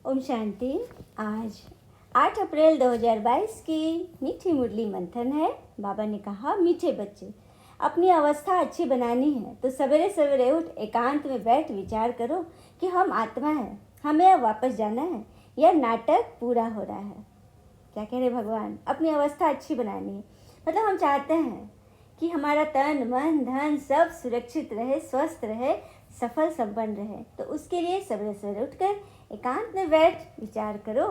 ओम शांति। आज 8 अप्रैल 2022 की मीठी मुरली मंथन है। बाबा ने कहा, मीठे बच्चे, अपनी अवस्था अच्छी बनानी है तो सवेरे सवेरे उठ एकांत में बैठ विचार करो कि हम आत्मा है, हमें अब वापस जाना है, यह नाटक पूरा हो रहा है। क्या कह रहे भगवान? अपनी अवस्था अच्छी बनानी है, मतलब हम चाहते हैं कि हमारा तन मन धन सब सुरक्षित रहे, स्वस्थ रहे, सफल संपन्न रहे। तो उसके लिए सवेरे सवेरे उठकर एकांत में बैठ विचार करो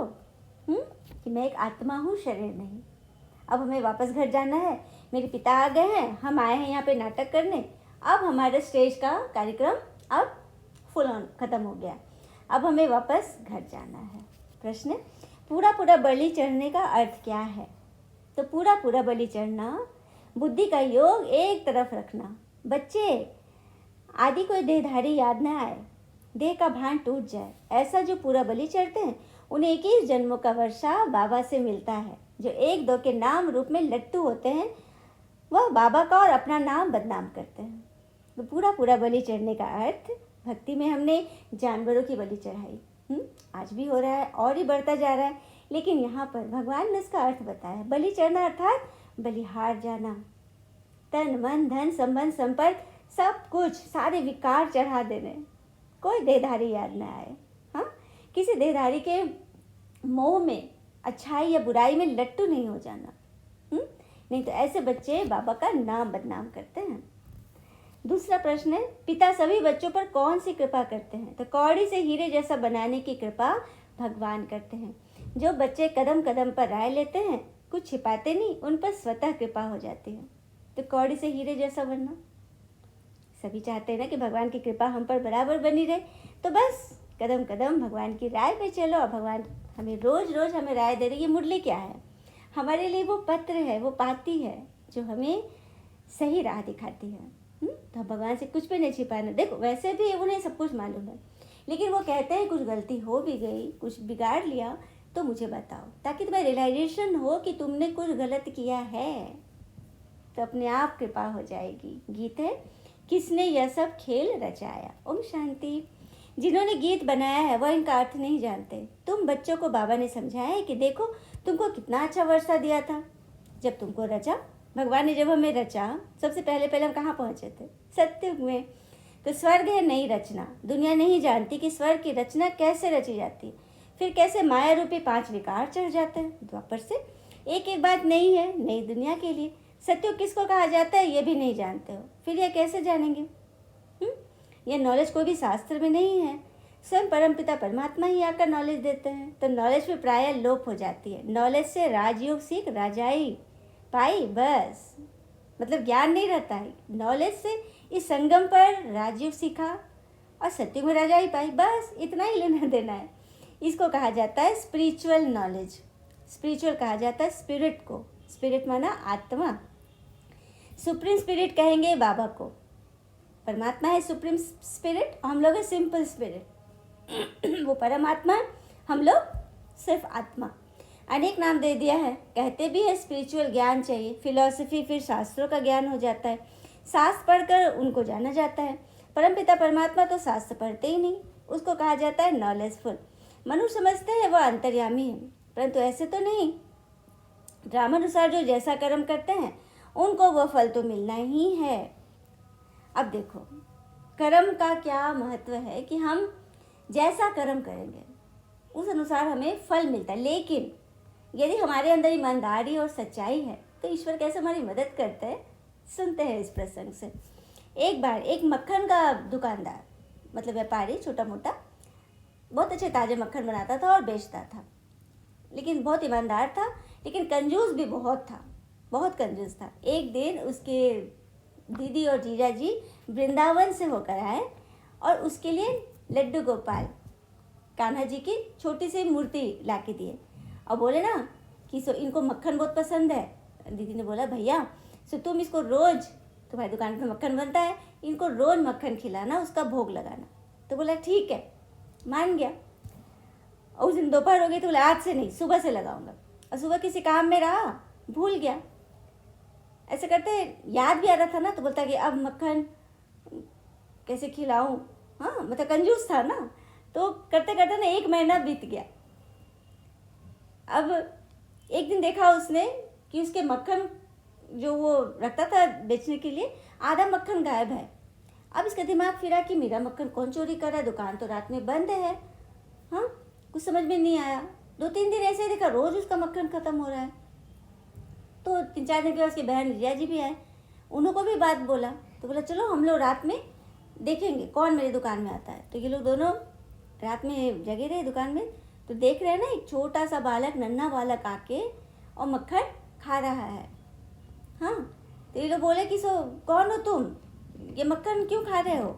कि मैं एक आत्मा हूँ, शरीर नहीं। अब हमें वापस घर जाना है, मेरे पिता आ गए हैं, हम आए हैं यहाँ पे नाटक करने। अब हमारे स्टेज का कार्यक्रम अब फुल ऑन खत्म हो गया, अब हमें वापस घर जाना है। प्रश्न, पूरा पूरा बलि चढ़ने का अर्थ क्या है? तो पूरा पूरा बलि चढ़ना, बुद्धि का योग एक तरफ रखना। बच्चे, आदि कोई देहधारी याद न आए, देह का भान टूट जाए, ऐसा जो पूरा बलि चढ़ते हैं उन्हें 21 जन्मों का वर्षा बाबा से मिलता है। जो एक दो के नाम रूप में लट्टू होते हैं वह बाबा का और अपना नाम बदनाम करते हैं। तो पूरा पूरा बलि चढ़ने का अर्थ, भक्ति में हमने जानवरों की बलि चढ़ाई, आज भी हो रहा है और ही बढ़ता जा रहा है, लेकिन यहाँ पर भगवान ने इसका अर्थ बताया। बलि चढ़ना अर्थात बलिहार जाना, तन मन धन संबंध संपर्क सब कुछ, सारे विकार चढ़ा देने। कोई देहधारी याद न आए। हाँ, किसी देहधारी के मोह में, अच्छाई या बुराई में लट्टू नहीं हो जाना। नहीं तो ऐसे बच्चे बाबा का नाम बदनाम करते हैं। दूसरा प्रश्न है, पिता सभी बच्चों पर कौन सी कृपा करते हैं? तो कौड़ी से हीरे जैसा बनाने की कृपा भगवान करते हैं। जो बच्चे कदम कदम पर राय लेते हैं, कुछ छिपाते नहीं, उन पर स्वतः कृपा हो जाती है। तो कौड़ी से हीरे जैसा बनना, सभी चाहते हैं ना कि भगवान की कृपा हम पर बराबर बनी रहे। तो बस कदम कदम भगवान की राय पे चलो। और भगवान हमें रोज रोज हमें राय दे रही है। मुरली क्या है? हमारे लिए वो पत्र है, वो पाती है जो हमें सही राह दिखाती है। तो भगवान से कुछ भी नहीं छिपाना। देखो, वैसे भी उन्हें सब कुछ मालूम है, लेकिन वो कहते हैं कुछ गलती हो भी गई, कुछ बिगाड़ लिया तो मुझे बताओ, ताकि तुम्हें रियलाइजेशन हो कि तुमने कुछ गलत किया है, तो अपने आप कृपा हो जाएगी। गीत है, किसने यह सब खेल रचाया। ओम शांति। जिन्होंने गीत बनाया है वह इनका अर्थ नहीं जानते। तुम बच्चों को बाबा ने समझाया है कि देखो तुमको कितना अच्छा वर्षा दिया था जब तुमको रचा। भगवान ने जब हमें रचा, सबसे पहले हम कहाँ पहुँचे थे? सत्युग में। तो स्वर्ग है नई रचना। दुनिया नहीं जानती कि स्वर्ग की रचना कैसे रची जाती है, फिर कैसे माया रूपी 5 विकार चढ़ जाते हैं। द्वापर से एक एक बात नहीं है नई दुनिया के लिए। सत्युग किसको कहा जाता है ये भी नहीं जानते हो, फिर यह कैसे जानेंगे? यह नॉलेज कोई भी शास्त्र में नहीं है, स्वयं परमपिता परमात्मा ही आकर नॉलेज देते हैं। तो नॉलेज भी प्राय लोप हो जाती है। नॉलेज से राजयोग सीख राजाई पाई, बस मतलब ज्ञान नहीं रहता है। नॉलेज से इस संगम पर राजयोग सीखा और सत्युग में राजाई पाई, बस इतना ही लेना देना है। इसको कहा जाता है स्पिरिचुअल नॉलेज। स्पिरिचुअल कहा जाता है स्पिरिट को। स्पिरिट माना आत्मा। सुप्रीम स्पिरिट कहेंगे बाबा को। परमात्मा है सुप्रीम स्पिरिट और हम लोग है सिंपल स्पिरिट। वो परमात्मा, हम लोग सिर्फ आत्मा। अनेक नाम दे दिया है। कहते भी है स्पिरिचुअल ज्ञान चाहिए, फिलॉसफी, फिर शास्त्रों का ज्ञान हो जाता है। शास्त्र पढ़कर उनको जाना जाता है। परमपिता परमात्मा तो शास्त्र पढ़ते ही नहीं, उसको कहा जाता है नॉलेजफुल। मनुष्य समझते हैं वह अंतर्यामी है, परंतु ऐसे तो नहीं। ड्रामानुसार जो जैसा कर्म करते हैं उनको वह फल तो मिलना ही है। अब देखो, कर्म का क्या महत्व है कि हम जैसा कर्म करेंगे उस अनुसार हमें फल मिलता है। लेकिन यदि हमारे अंदर ईमानदारी और सच्चाई है तो ईश्वर कैसे हमारी मदद करते हैं, सुनते हैं इस प्रसंग से। एक बार एक मक्खन का दुकानदार, मतलब व्यापारी, छोटा मोटा, बहुत अच्छे ताज़े मक्खन बनाता था और बेचता था, लेकिन बहुत ईमानदार था, लेकिन कंजूस भी बहुत था, बहुत कंजूस था। एक दिन उसके दीदी और जीजा जी वृंदावन से होकर आए और उसके लिए लड्डू गोपाल, कान्हा जी की छोटी सी मूर्ति ला के दिए और बोले ना कि इनको मक्खन बहुत पसंद है। दीदी ने बोला, भैया सो तुम इसको रोज़, तुम्हारी दुकान पे मक्खन बनता है, इनको रोज़ मक्खन खिलाना, उसका भोग लगाना। तो बोला ठीक है, मान गया। और उस दिन दोपहर हो गई तो बोला आज से नहीं, सुबह से लगाऊंगा। और सुबह किसी काम में रहा, भूल गया। ऐसे करते याद भी आ रहा था ना, तो बोलता कि अब मक्खन कैसे खिलाऊं। हाँ, मतलब कंजूस था ना, तो करते करते ना 1 महीना बीत गया। अब एक दिन देखा उसने कि उसके मक्खन जो वो रखता था बेचने के लिए, आधा मक्खन गायब है। अब इसका दिमाग फिरा कि मेरा मक्खन कौन चोरी कर रहा है, दुकान तो रात में बंद है। हाँ, कुछ समझ में नहीं आया। 2-3 दिन ऐसे ही देखा, रोज़ उसका मक्खन ख़त्म हो रहा है। तो 3-4 दिन के बाद उसकी बहन रिया जी भी आए, उनको भी बात बोला। तो बोला चलो हम लोग रात में देखेंगे कौन मेरी दुकान में आता है। तो ये लोग दोनों रात में जगे रहे दुकान में। तो देख रहे हैं ना, एक छोटा सा बालक, नन्हा बालक आके और मक्खन खा रहा है। हाँ, तो ये लोग बोले कि सो कौन हो तुम, ये मक्खन क्यों खा रहे हो?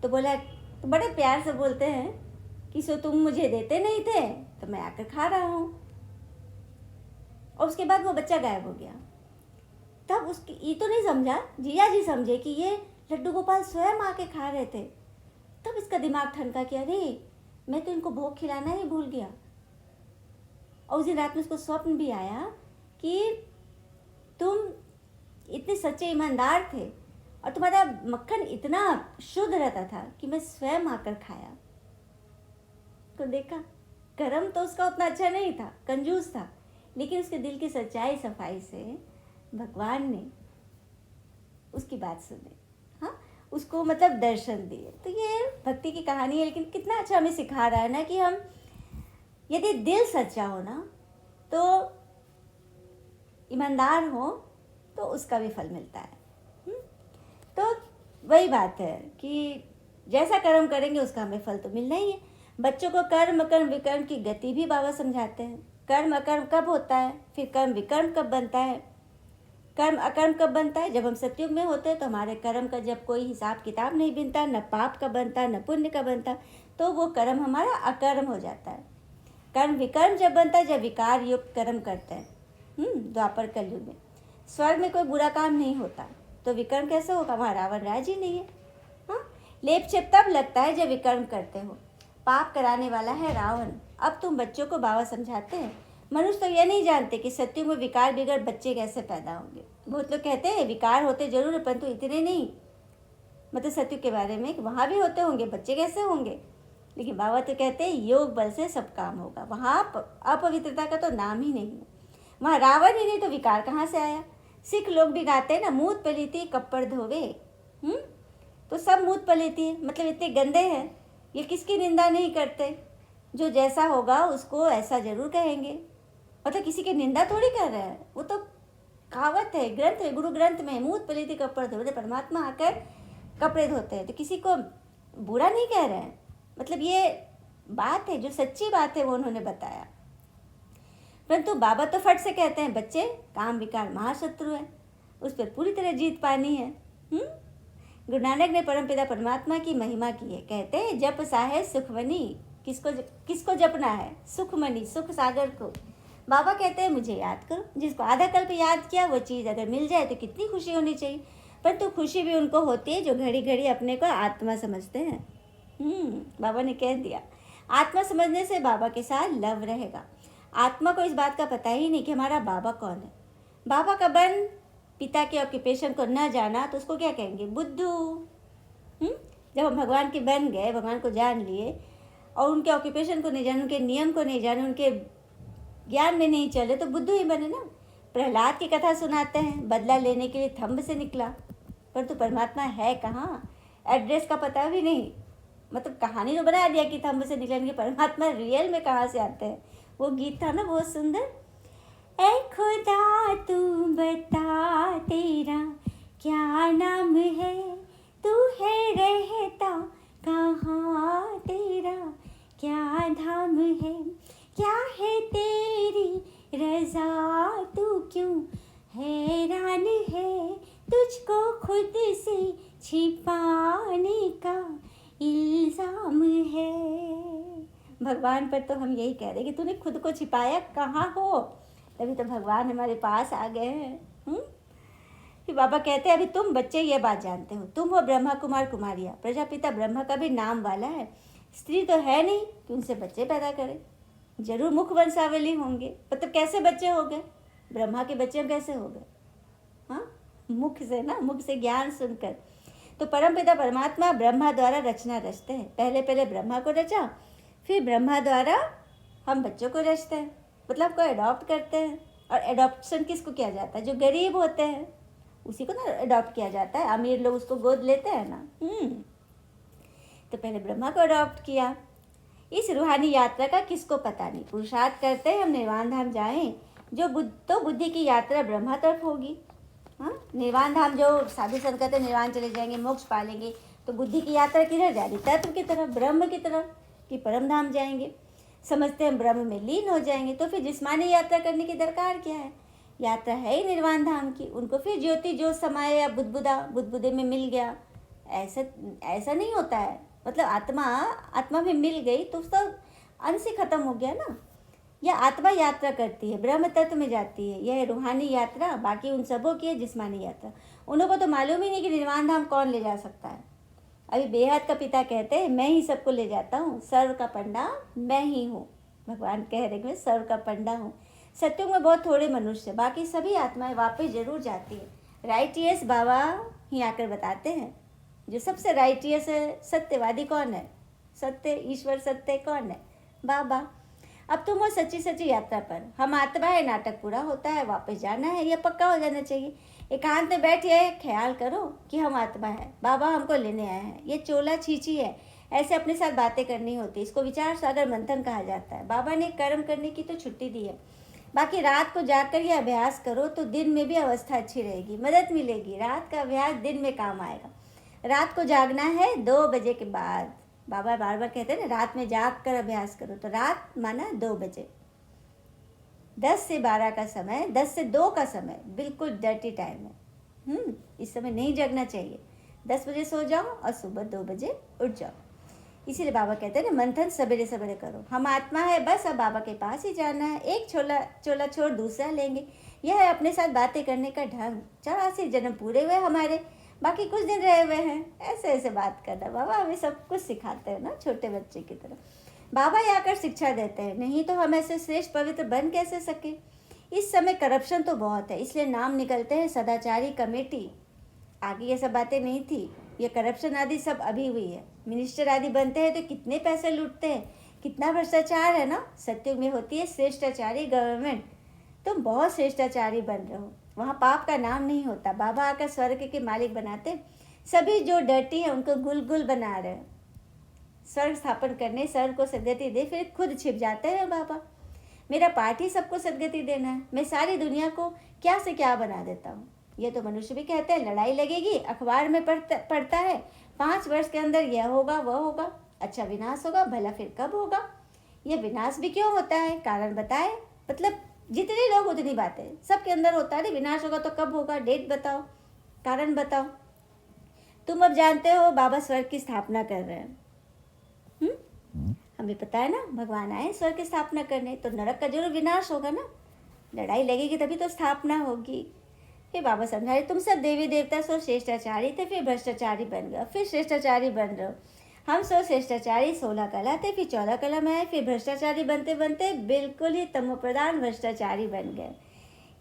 तो बोला, तो बड़े प्यार से बोलते हैं कि सो तुम मुझे देते नहीं थे तो मैं आकर खा रहा हूँ। और उसके बाद वो बच्चा गायब हो गया। तब उसकी ये तो नहीं समझा, जिया जी समझे कि ये लड्डू गोपाल स्वयं आके खा रहे थे। तब इसका दिमाग ठनका कि अरे मैं तो इनको भोग खिलाना ही भूल गया। और उस दिन रात में उसको स्वप्न भी आया कि तुम इतने सच्चे ईमानदार थे और तुम्हारा मक्खन इतना शुद्ध रहता था कि मैं स्वयं आकर खाया। तो देखा, कर्म तो उसका उतना अच्छा नहीं था, कंजूस था, लेकिन उसके दिल की सच्चाई सफाई से भगवान ने उसकी बात सुनी। हाँ, उसको मतलब दर्शन दिए। तो ये भक्ति की कहानी है, लेकिन कितना अच्छा हमें सिखा रहा है ना कि हम यदि दिल सच्चा हो ना, तो ईमानदार हो, तो उसका भी फल मिलता है। तो वही बात है कि जैसा कर्म करेंगे उसका हमें फल तो मिलना ही है। बच्चों को कर्म कर्म विकर्म की गति भी बाबा समझाते हैं। कर्म अकर्म कब होता है, फिर कर्म विकर्म कब बनता है, कर्म अकर्म कब बनता है। जब हम सतयुग में होते हैं तो हमारे कर्म का जब कोई हिसाब किताब नहीं बनता, न पाप का बनता न पुण्य का बनता, तो वो कर्म हमारा अकर्म हो जाता है। कर्म विकर्म जब बनता है जब विकार युक्त कर्म करते हैं। द्वापर कलयुग में स्वर्ग में कोई बुरा काम नहीं होता, तो विकर्म कैसे होगा, वहाँ रावण राज ही नहीं है। हाँ, लेप छेप तब लगता है जब विकर्म करते हो। पाप कराने वाला है रावण। अब तुम बच्चों को बाबा समझाते हैं। मनुष्य तो ये नहीं जानते कि सत्युग में विकार बिगड़ बच्चे कैसे पैदा होंगे। बहुत लोग कहते हैं विकार होते जरूर, परंतु इतने नहीं, मतलब सत्युग के बारे में वहाँ भी होते होंगे, बच्चे कैसे होंगे। लेकिन बाबा तो कहते हैं योग बल से सब काम होगा। वहाँ अपवित्रता का तो नाम ही नहीं है। वहाँ रावण ही नहीं तो विकार कहाँ से आया। सिख लोग भी गाते हैं ना, मूत पलीती कपड़ धोवे। तो सब मूत पलीती है, मतलब इतने गंदे हैं। ये किसकी निंदा नहीं करते, जो जैसा होगा उसको ऐसा जरूर कहेंगे। मतलब किसी की निंदा थोड़ी कर रहे हैं, वो तो कहावत है, ग्रंथ है, गुरु ग्रंथ में, मूत पलीती कपड़ धोवे। परमात्मा आकर कपड़े धोते हैं, तो किसी को बुरा नहीं कह रहे हैं। मतलब ये बात है, जो सच्ची बात है वो उन्होंने बताया। परंतु बाबा तो फट से कहते हैं बच्चे, काम विकार महाशत्रु है, उस पर पूरी तरह जीत पानी है। गुरु नानक ने परमपिता परमात्मा की महिमा की है। कहते हैं जप साहे सुखमनी। किसको जपना है, सुखमनी, सुख सागर को। बाबा कहते हैं मुझे याद करो। जिसको आधा कल्प याद किया वो चीज़ अगर मिल जाए तो कितनी खुशी होनी चाहिए। परंतु खुशी भी उनको होती है जो घड़ी घड़ी अपने को आत्मा समझते हैं। बाबा ने कह दिया, आत्मा समझने से बाबा के साथ लव रहेगा। आत्मा को इस बात का पता ही नहीं कि हमारा बाबा कौन है। बाबा का बन पिता के ऑक्यूपेशन को न जाना तो उसको क्या कहेंगे, बुद्धू। जब हम भगवान के बन गए, भगवान को जान लिए और उनके ऑक्यूपेशन को नहीं जाने, उनके नियम को नहीं जाने, उनके ज्ञान में नहीं चले, तो बुद्धू ही बने ना। प्रहलाद की कथा सुनाते हैं, बदला लेने के लिए थंब से निकला, परंतु परमात्मा है कहाँ, एड्रेस का पता भी नहीं। मतलब कहानी तो बना दिया कि थंब से निकलेंगे, परमात्मा रियल में कहाँ से आते हैं। वो गीत था ना बहुत सुंदर, ऐ खुदा तू बता तेरा क्या नाम है, तू है रहता कहाँ, तेरा क्या धाम है, क्या है तेरी रजा, तू क्यों हैरान है, तुझको खुद से छिपाने का इल्जाम है। भगवान पर तो हम यही कह रहे कि तूने खुद को छिपाया कहाँ हो, तभी तो भगवान हमारे पास आ गए हैं। फिर बाबा कहते हैं अभी तुम बच्चे ये बात जानते हो, तुम हो ब्रह्मा कुमार कुमारियाँ, प्रजापिता ब्रह्मा का भी नाम वाला है। स्त्री तो है नहीं कि उनसे बच्चे पैदा करे, जरूर मुख वंशावली होंगे। मतलब कैसे बच्चे हो गए, ब्रह्मा के बच्चे कैसे हो गए, हाँ, मुख से ना, मुख से ज्ञान सुनकर। तो परमपिता परमात्मा ब्रह्मा द्वारा रचना रचते हैं। पहले पहले ब्रह्मा को रचा, फिर ब्रह्मा द्वारा हम बच्चों को रचते हैं, मतलब को अडॉप्ट करते हैं। और एडॉप्शन किसको किया जाता है? जो गरीब होते हैं उसी को ना अडॉप्ट किया जाता है, अमीर लोग उसको गोद लेते हैं ना। तो पहले ब्रह्मा को अडॉप्ट किया। इस रूहानी यात्रा का किसको पता नहीं, पुरुषार्थ करते हैं हम निर्वाण धाम जाएं, जो बुद्धि की यात्रा ब्रह्मा तरफ होगी। हाँ, निर्वाण धाम जो साधु संत कहते हैं निर्वाण चले जाएंगे, मोक्ष पालेंगे, तो बुद्धि की यात्रा किधर जा रही? तत्व की तरफ, ब्रह्म की तरफ, कि परम धाम जाएंगे। समझते हैं ब्रह्म में लीन हो जाएंगे, तो फिर जिस्मानी यात्रा करने की दरकार क्या है? यात्रा है ही निर्वाण धाम की। उनको फिर ज्योति जो समाये या बुदबुदे में मिल गया, ऐसा नहीं होता है। मतलब आत्मा में मिल गई तो उसका अंश ही खत्म हो गया ना। यह आत्मा यात्रा करती है, ब्रह्म तत्व में जाती है, यह रूहानी यात्रा। बाकी उन सबों की है जिस्मानी यात्रा। उनको तो मालूम ही नहीं कि निर्वाण धाम कौन ले जा सकता है। अभी बेहद का पिता कहते हैं मैं ही सबको ले जाता हूँ, सर्व का पंडा मैं ही हूँ। भगवान कह रहे मैं सर्व का पंडा हूँ। सत्युग में बहुत थोड़े मनुष्य, बाकी सभी आत्माएं वापस जरूर जाती है। राइटियस बाबा ही आकर बताते हैं, जो सबसे राइटियस है, सत्यवादी कौन है? सत्य ईश्वर सत्य कौन है? बाबा। अब तुम हो सच्ची यात्रा पर। हम आत्मा है, नाटक पूरा होता है, वापस जाना है, यह पक्का हो जाना चाहिए। एकांत में बैठिए, ख्याल करो कि हम आत्मा है, बाबा हमको लेने आए हैं। ये चोला छींची है, ऐसे अपने साथ बातें करनी होती है। इसको विचार सागर मंथन कहा जाता है। बाबा ने कर्म करने की तो छुट्टी दी है, बाकी रात को जाकर ये अभ्यास करो तो दिन में भी अवस्था अच्छी रहेगी, मदद मिलेगी। रात का अभ्यास दिन में काम आएगा। रात को जागना है 2 बजे के बाद। बाबा बार बार कहते हैं ना, रात में जाग कर अभ्यास करो। तो रात माना 2 बजे, 10 से 12 का समय, 10 से 2 का समय बिल्कुल डर्टी टाइम है। इस समय नहीं जगना चाहिए। 10 बजे सो जाओ और सुबह 2 बजे उठ जाओ। इसीलिए बाबा कहते हैं ना, मंथन सवेरे सवेरे करो। हम आत्मा है, बस अब बाबा के पास ही जाना है। एक चोला छोड़ दूसरा लेंगे, यह है अपने साथ बातें करने का ढंग। 84 जन्म पूरे हुए हमारे, बाकी कुछ दिन रहे हुए हैं। ऐसे बात करना। बाबा हमें सब कुछ सिखाते हैं ना, छोटे बच्चे की तरह। बाबा ही आकर शिक्षा देते हैं, नहीं तो हम ऐसे श्रेष्ठ पवित्र बन कैसे सके। इस समय करप्शन तो बहुत है, इसलिए नाम निकलते हैं सदाचारी कमेटी। आगे ये सब बातें नहीं थी, ये करप्शन आदि सब अभी हुई है। मिनिस्टर आदि बनते हैं तो कितने पैसे लूटते हैं, कितना भ्रष्टाचार है ना। सत्युग में होती है श्रेष्ठाचारी गवर्नमेंट। तुम बहुत श्रेष्ठाचारी बन रहे हो, वहाँ पाप का नाम नहीं होता। बाबा आकर स्वर्ग के मालिक बनाते। सभी जो डर्टी है उनको गुल बना रहे हैं। स्वर्ग स्थापन करने, स्वर्ग को सदगति दे, फिर खुद छिप जाते हैं बाबा। मेरा पाठ ही सबको सदगति देना है। मैं सारी दुनिया को क्या से क्या बना देता हूँ। ये तो मनुष्य भी कहते हैं लड़ाई लगेगी, अखबार में पढ़ता है 5 वर्ष के अंदर यह होगा वह होगा, अच्छा विनाश होगा। भला फिर कब होगा? यह विनाश भी क्यों होता है, कारण बताए। मतलब जितने लोग उतनी बातें, सबके अंदर होता है। विनाश होगा तो कब होगा, डेट बताओ, कारण बताओ। तुम अब जानते हो बाबा स्वर्ग की स्थापना कर रहे हैं। हमें पता है ना, भगवान आए स्वर्ग की स्थापना करने, तो नरक का जरूर विनाश होगा ना। लड़ाई लगेगी तभी तो स्थापना होगी। फिर बाबा समझा रहे, तुम सब देवी देवता सो श्रेष्ठाचारी थे, फिर भ्रष्टाचारी बन गए, फिर श्रेष्ठाचारी बन रहे हो। हम सो श्रेष्ठाचारी 16 कला थे, फिर 14 कला में आए, फिर भ्रष्टाचारी बनते बनते बिल्कुल ही तमोप्रधान भ्रष्टाचारी बन गए।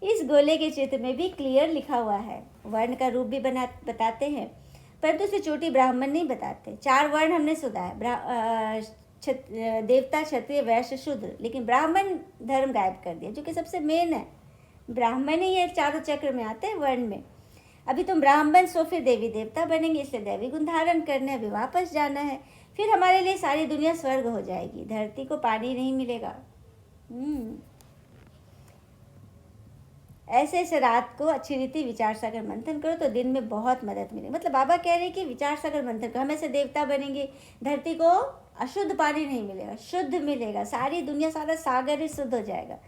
इस गोले के चित्र में भी क्लियर लिखा हुआ है। वर्ण का रूप भी बताते हैं, परंतु उसे चोटी ब्राह्मण नहीं बताते। 4 वर्ण हमने सुना है, देवता, क्षत्रिय, वैश्य, शूद्र, लेकिन ब्राह्मण धर्म गायब कर दिया, जो कि सबसे मेन है। ब्राह्मण ही ये चारों चक्र में आते हैं वर्ण में। अभी तुम ब्राह्मण सो फिर देवी देवता बनेंगे, इसलिए दैवी गुण धारण करने अभी वापस जाना है। फिर हमारे लिए सारी दुनिया स्वर्ग हो जाएगी, धरती को पानी नहीं मिलेगा। ऐसे रात को अच्छी रीति विचार सागर मंथन करो तो दिन में बहुत मदद मिलेगी। मतलब बाबा कह रहे हैं कि विचार सागर मंथन करो, हम ऐसे देवता बनेंगे, धरती को अशुद्ध पानी नहीं मिलेगा, शुद्ध मिलेगा। सारी दुनिया, सारा सागर ही शुद्ध हो जाएगा।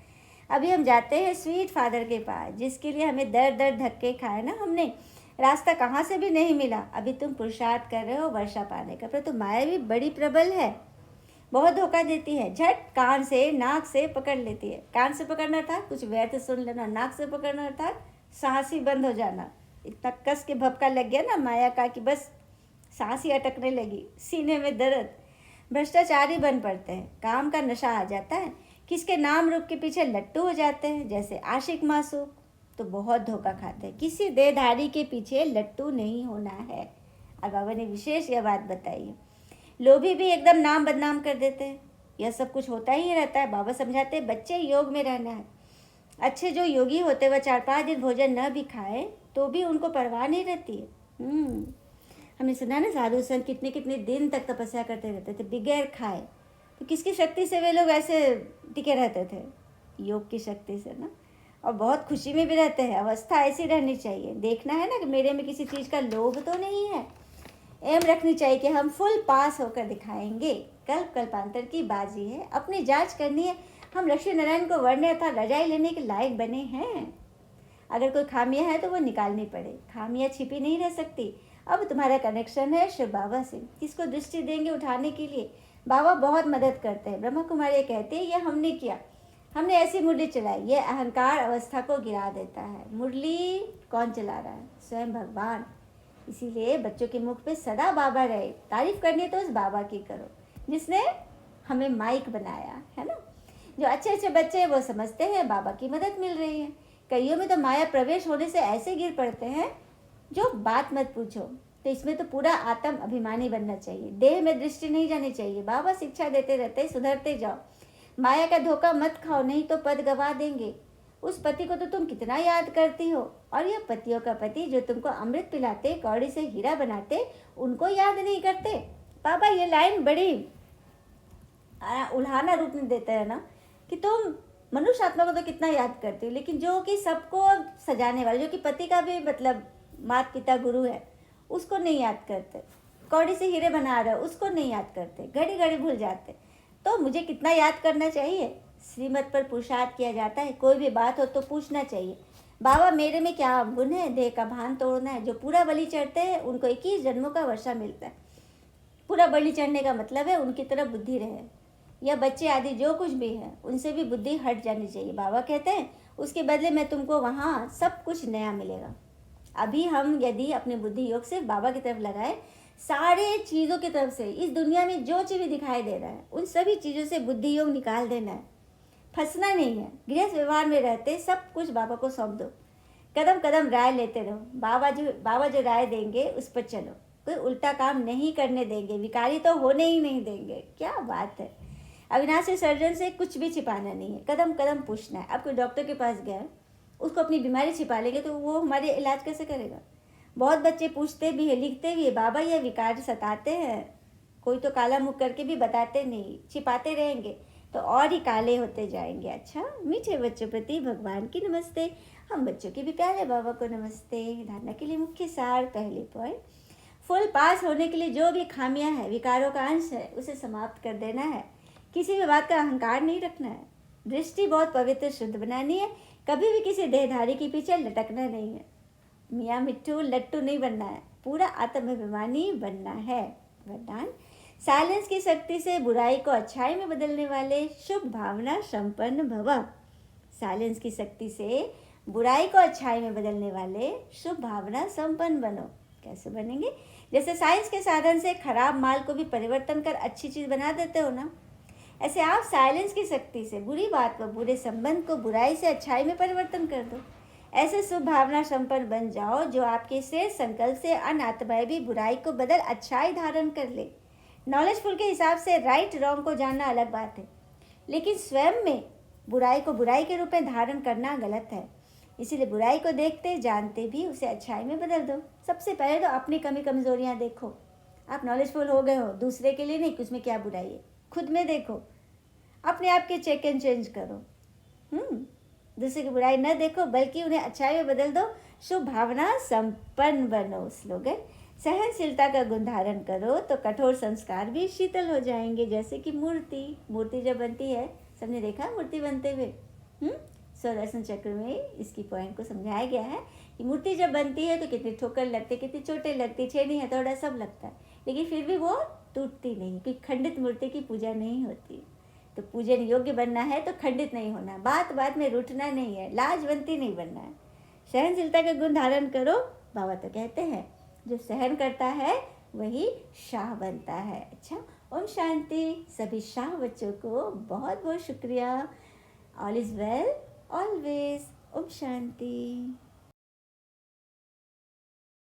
अभी हम जाते हैं स्वीट फादर के पास, जिसके लिए हमें दर धक्के खाए ना हमने, रास्ता कहाँ से भी नहीं मिला। अभी तुम पुरुषार्थ कर रहे हो वर्षा पाने का, पर तो माया भी बड़ी प्रबल है, बहुत धोखा देती है। झट कान से नाक से पकड़ लेती है। कान से पकड़ना था कुछ व्यर्थ सुन लेना, नाक से पकड़ना था सांस ही बंद हो जाना। इतना कस के भपका लग गया ना माया का कि बस सांस ही अटकने लगी, सीने में दर्द। भ्रष्टाचारी बन पड़ते हैं, काम का नशा आ जाता है, किसके नाम रूप के पीछे लट्टू हो जाते हैं, जैसे आशिक मासूक। तो बहुत धोखा खाते हैं। किसी देहधारी के पीछे लट्टू नहीं होना है, और बाबा ने विशेष यह बात बताई है। लोभी भी एकदम नाम बदनाम कर देते हैं, यह सब कुछ होता ही रहता है। बाबा समझाते हैं बच्चे योग में रहना है। अच्छे जो योगी होते वह 4-5 दिन भोजन न भी खाए तो भी उनको परवाह नहीं रहती है। हमने सुना ना, साधु संत कितने कितने दिन तक तपस्या करते रहते थे बगैर खाए। तो किसकी शक्ति से वे लोग ऐसे टिके रहते थे? योग की शक्ति से ना। और बहुत खुशी में भी रहते हैं। अवस्था ऐसी रहनी चाहिए। देखना है ना कि मेरे में किसी चीज़ का लोभ तो नहीं है। एम रखनी चाहिए कि हम फुल पास होकर दिखाएंगे। कल्प कल्पांतर की बाजी है, अपनी जांच करनी है। हम लक्ष्मी नारायण को वरने अथा रजाई लेने के लायक बने हैं। अगर कोई खामियां है तो वो निकालनी पड़े। खामियां छिपी नहीं रह सकती। अब तुम्हारा कनेक्शन है शिव बाबा से। किसको दृष्टि देंगे उठाने के लिए? बाबा बहुत मदद करते हैं। ब्रह्मा कुमारी कहते हैं यह हमने किया, हमने ऐसी मुरली चलाई। यह अहंकार अवस्था को गिरा देता है। मुरली कौन चला रहा है? स्वयं भगवान। इसीलिए बच्चों के मुख पे सदा बाबा रहे। तारीफ करनी तो उस बाबा की करो जिसने हमें माइक बनाया है ना। जो अच्छे अच्छे बच्चे हैं वो समझते हैं बाबा की मदद मिल रही है। कईयों में तो माया प्रवेश होने से ऐसे गिर पड़ते हैं जो बात मत पूछो। तो इसमें तो पूरा आत्म अभिमानी बनना चाहिए। देह में दृष्टि नहीं जानी चाहिए। बाबा शिक्षा देते रहते सुधरते जाओ। माया का धोखा मत खाओ, नहीं तो पद गवा देंगे। उस पति को तो तुम कितना याद करती हो, और यह पतियों का पति जो तुमको अमृत पिलाते कौड़ी से हीरा बनाते उनको याद नहीं करते। बाबा ये लाइन बड़ी उल्हाना रूप में देता है ना कि तुम मनुष्य आत्मा को तो कितना याद करते हो, लेकिन जो कि सबको सजाने वाले, जो कि पति का भी मतलब माता पिता गुरु है, उसको नहीं याद करते। कौड़ी से हीरे बना रहे हो उसको नहीं याद करते, घड़ी घड़ी भूल जाते। तो मुझे कितना याद करना चाहिए? श्रीमत पर पुरुषार्थ किया जाता है। कोई भी बात हो तो पूछना चाहिए, बाबा मेरे में क्या गुण है? देह का भान तोड़ना है। जो पूरा बलि चढ़ते हैं उनको 21 जन्मों का वर्षा मिलता है। पूरा बलि चढ़ने का मतलब है उनकी तरफ बुद्धि रहे। या बच्चे आदि जो कुछ भी है उनसे भी बुद्धि हट जानी चाहिए। बाबा कहते हैं उसके बदले में तुमको वहाँ सब कुछ नया मिलेगा। अभी हम यदि अपनी बुद्धि योग से बाबा की तरफ लगाए, सारे चीज़ों की तरफ से, इस दुनिया में जो चीज़ भी दिखाई दे रहा है उन सभी चीज़ों से बुद्धि योग निकाल देना है। फंसना नहीं है। गृहस्थ व्यवहार में रहते सब कुछ बाबा को सौंप दो। कदम कदम राय लेते रहो। बाबा जो राय देंगे उस पर चलो। कोई उल्टा काम नहीं करने देंगे, विकारी तो होने ही नहीं देंगे। क्या बात है। अविनाशी सर्जन से कुछ भी छिपाना नहीं है, कदम कदम पूछना है। अब कोई डॉक्टर के पास गया, उसको अपनी बीमारी छिपा लेंगे तो वो हमारे इलाज कैसे करेगा? बहुत बच्चे पूछते भी है, लिखते भी है, बाबा ये विकार सताते हैं। कोई तो काला मुख करके भी बताते नहीं, छिपाते रहेंगे तो और ही काले होते जाएंगे। अच्छा, मीठे बच्चों प्रति भगवान की नमस्ते। हम बच्चों के भी प्यारे बाबा को नमस्ते। धारणा के लिए मुख्य सार, पहले पॉइंट, फुल पास होने के लिए जो भी खामियां हैं, विकारों का अंश है, उसे समाप्त कर देना है। किसी भी बात का अहंकार नहीं रखना है। दृष्टि बहुत पवित्र शुद्ध बनानी है। कभी भी किसी देहधारी के पीछे लटकना नहीं है। मियाँ मिट्टू लट्टू नहीं बनना है। पूरा आत्माभिमानी बनना है। वरदान, साइलेंस की शक्ति से बुराई को अच्छाई में बदलने वाले शुभ भावना संपन्न भव। साइलेंस की शक्ति से बुराई को अच्छाई में बदलने वाले शुभ भावना संपन्न बनो। कैसे बनेंगे? जैसे साइंस के साधन से खराब माल को भी परिवर्तन कर अच्छी चीज़ बना देते हो ना, ऐसे आप साइलेंस की शक्ति से बुरी बात व बुरे संबंध को बुराई से अच्छाई में परिवर्तन कर दो। ऐसे शुभ भावना संपन्न बन जाओ जो आपके श्रेष्ठ संकल्प से अन्य आत्माएं भी बुराई को बदल अच्छाई धारण कर ले। नॉलेजफुल के हिसाब से राइट रॉन्ग को जानना अलग बात है, लेकिन स्वयं में बुराई को बुराई के रूप में धारण करना गलत है। इसीलिए बुराई को देखते जानते भी उसे अच्छाई में बदल दो। सबसे पहले तो अपनी कमी कमजोरियां देखो। आप नॉलेजफुल हो गए हो, दूसरे के लिए नहीं कि उसमें क्या बुराई है, खुद में देखो। अपने आप के चेक एंड चेंज करो। दूसरे की बुराई न देखो बल्कि उन्हें अच्छाई में बदल दो। शुभ भावना संपन्न बनो। स्लोगन, सहनशीलता का गुण धारण करो तो कठोर संस्कार भी शीतल हो जाएंगे। जैसे कि मूर्ति जब बनती है, सबने देखा मूर्ति बनते हुए। स्वदर्शन चक्र में इसकी पॉइंट को समझाया गया है कि मूर्ति जब बनती है तो कितनी ठोकर लगती, कितनी चोटें लगती, छेनी हथौड़ा सब लगता है, लेकिन फिर भी वो टूटती नहीं, क्योंकि खंडित मूर्ति की पूजा नहीं होती। तो पूजन योग्य बनना है तो खंडित नहीं होना, बात बात में रूठना नहीं है, लाजवंती नहीं बनना है। सहनशीलता का गुण धारण करो। बाबा तो कहते हैं जो सहन करता है वही शाह बनता है। अच्छा, ओम शांति। सभी शाह बच्चों को बहुत बहुत शुक्रिया। All is well always. Om Shanti.